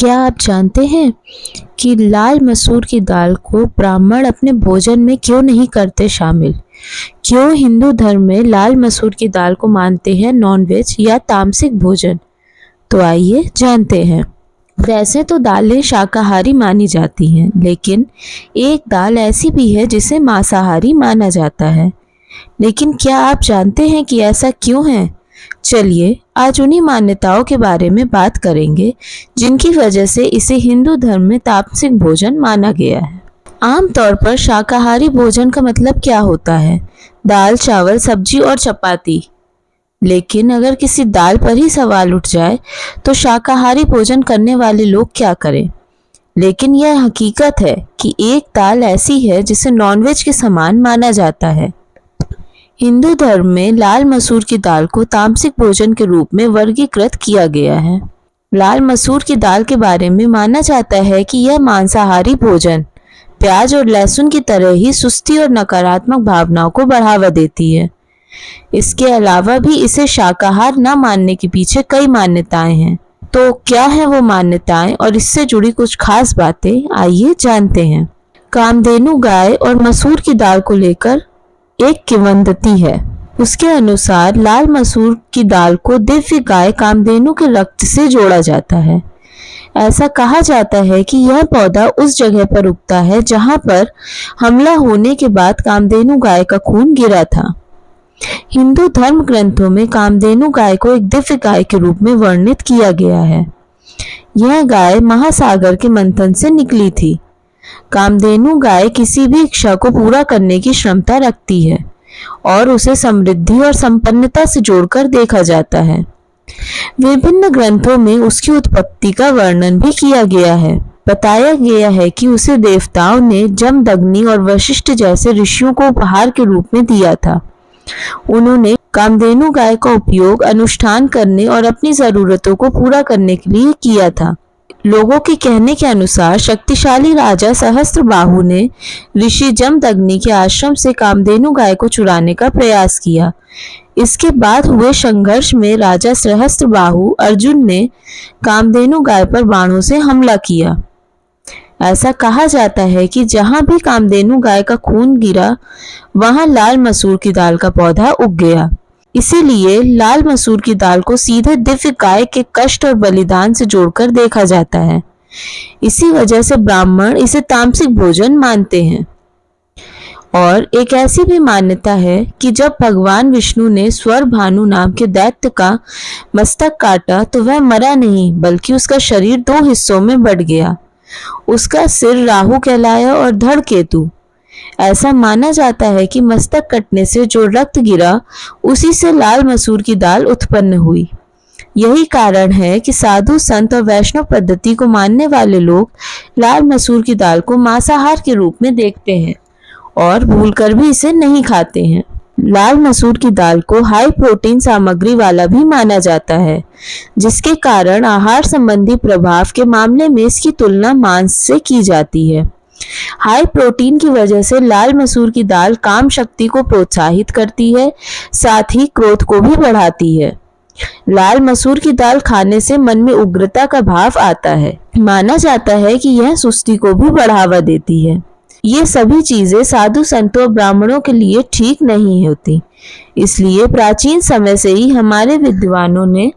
क्या आप जानते हैं कि लाल मसूर की दाल को ब्राह्मण अपने भोजन में क्यों नहीं करते शामिल? क्यों हिंदू धर्म में लाल मसूर की दाल को मानते हैं नॉनवेज या तामसिक भोजन? तो आइए जानते हैं। वैसे तो दालें शाकाहारी मानी जाती हैं, लेकिन एक दाल ऐसी भी है जिसे मांसाहारी माना जाता है। लेकिन क्या आप जानते हैं कि ऐसा क्यों है? चलिए आज उन्हीं मान्यताओं के बारे में बात करेंगे जिनकी वजह से इसे हिंदू धर्म में तामसिक भोजन माना गया है। आमतौर पर शाकाहारी भोजन का मतलब क्या होता है? दाल, चावल, सब्जी और चपाती। लेकिन अगर किसी दाल पर ही सवाल उठ जाए तो शाकाहारी भोजन करने वाले लोग क्या करें? लेकिन यह हकीकत है कि एक दाल ऐसी है जिसे नॉनवेज के समान माना जाता है। हिंदू धर्म में लाल मसूर की दाल को तामसिक भोजन के रूप में वर्गीकृत किया गया है। लाल मसूर की दाल के बारे में माना जाता है कि यह मांसाहारी भोजन प्याज और लहसुन की तरह ही सुस्ती और नकारात्मक भावनाओं को बढ़ावा देती है। इसके अलावा भी इसे शाकाहार न मानने के पीछे कई मान्यताएं हैं। तो क्या है वो मान्यताएं और इससे जुड़ी कुछ खास बातें, आइए जानते हैं। कामधेनु गाय और मसूर की दाल को लेकर एक किंवदंती है। उसके अनुसार लाल मसूर की दाल को दिव्य गाय कामधेनु के रक्त से जोड़ा जाता है। ऐसा कहा जाता है कि यह पौधा उस जगह पर उगता है जहां पर हमला होने के बाद कामधेनु गाय का खून गिरा था। हिंदू धर्म ग्रंथों में कामधेनु गाय को एक दिव्य गाय के रूप में वर्णित किया गया है। यह गाय महासागर के मंथन से निकली थी। कामधेनु गाय किसी भी इच्छा को पूरा करने की क्षमता रखती है और उसे समृद्धि और संपन्नता से जोड़कर देखा जाता है। विभिन्न ग्रंथों में उसकी उत्पत्ति का वर्णन भी किया गया है। बताया गया है कि उसे देवताओं ने जमदग्नि और वशिष्ठ जैसे ऋषियों को उपहार के रूप में दिया था। उन्होंने कामधेनु गाय का उपयोग अनुष्ठान करने और अपनी जरूरतों को पूरा करने के लिए किया था। लोगों के कहने के अनुसार शक्तिशाली राजा सहस्त्रबाहु ने ऋषि जमदग्नि के आश्रम से कामधेनु गाय को चुराने का प्रयास किया। इसके बाद हुए संघर्ष में राजा सहस्त्रबाहु अर्जुन ने कामधेनु गाय पर बाणों से हमला किया। ऐसा कहा जाता है कि जहां भी कामधेनु गाय का खून गिरा वहां लाल मसूर की दाल का पौधा उग गया। इसीलिए लाल मसूर की दाल को सीधे दिव्य गाय के कष्ट और बलिदान से जोड़कर देखा जाता है। इसी वजह से ब्राह्मण इसे तामसिक भोजन मानते हैं। और एक ऐसी भी मान्यता है कि जब भगवान विष्णु ने स्वर भानु नाम के दैत्य का मस्तक काटा तो वह मरा नहीं, बल्कि उसका शरीर 2 हिस्सों में बंट गया। उसका सिर राहु कहलाया और धड़ केतु। ऐसा माना जाता है कि मस्तक कटने से जो रक्त गिरा उसी से लाल मसूर की दाल उत्पन्न हुई। यही कारण है कि साधु संत और वैष्णव पद्धति को मानने वाले लोग लाल मसूर की दाल को मांसाहार के रूप में देखते हैं और भूलकर भी इसे नहीं खाते हैं। लाल मसूर की दाल को हाई प्रोटीन सामग्री वाला भी माना जाता है, जिसके कारण आहार संबंधी प्रभाव के मामले में इसकी तुलना मांस से की जाती है। हाई प्रोटीन की वजह से लाल मसूर की दाल काम शक्ति को प्रोत्साहित करती है, साथ ही क्रोध को भी बढ़ाती है। लाल मसूर की दाल खाने से मन में उग्रता का भाव आता है। माना जाता है कि यह सुस्ती को भी बढ़ावा देती है। ये सभी चीजें साधु संतों और ब्राह्मणों के लिए ठीक नहीं होती। इसलिए प्राचीन समय से ही हमारे विद्वानों ने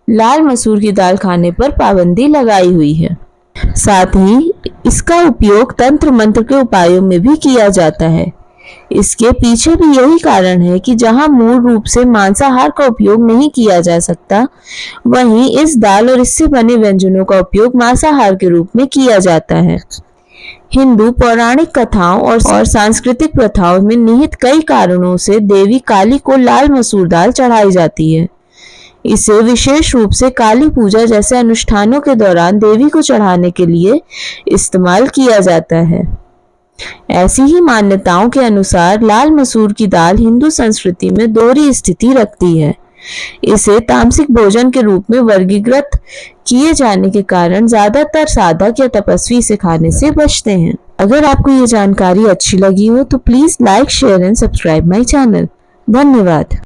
लाल मसूर की दाल खाने पर पाबंदी लगाई हुई है। साथ ही इसका उपयोग तंत्र मंत्र के उपायों में भी किया जाता है। इसके पीछे भी यही कारण है कि जहां मूल रूप से मांसाहार का उपयोग नहीं किया जा सकता, वहीं इस दाल और इससे बने व्यंजनों का उपयोग मांसाहार के रूप में किया जाता है। हिंदू पौराणिक कथाओं और सांस्कृतिक प्रथाओं में निहित कई कारणों से देवी काली को लाल मसूर दाल चढ़ाई जाती है। इसे विशेष रूप से काली पूजा जैसे अनुष्ठानों के दौरान देवी को चढ़ाने के लिए इस्तेमाल किया जाता है। ऐसी ही मान्यताओं के अनुसार लाल मसूर की दाल हिंदू संस्कृति में दोहरी स्थिति रखती है। इसे तामसिक भोजन के रूप में वर्गीकृत किए जाने के कारण ज्यादातर साधक या तपस्वी इसे खाने से बचते हैं। अगर आपको ये जानकारी अच्छी लगी हो तो please like, share and subscribe my channel. धन्यवाद।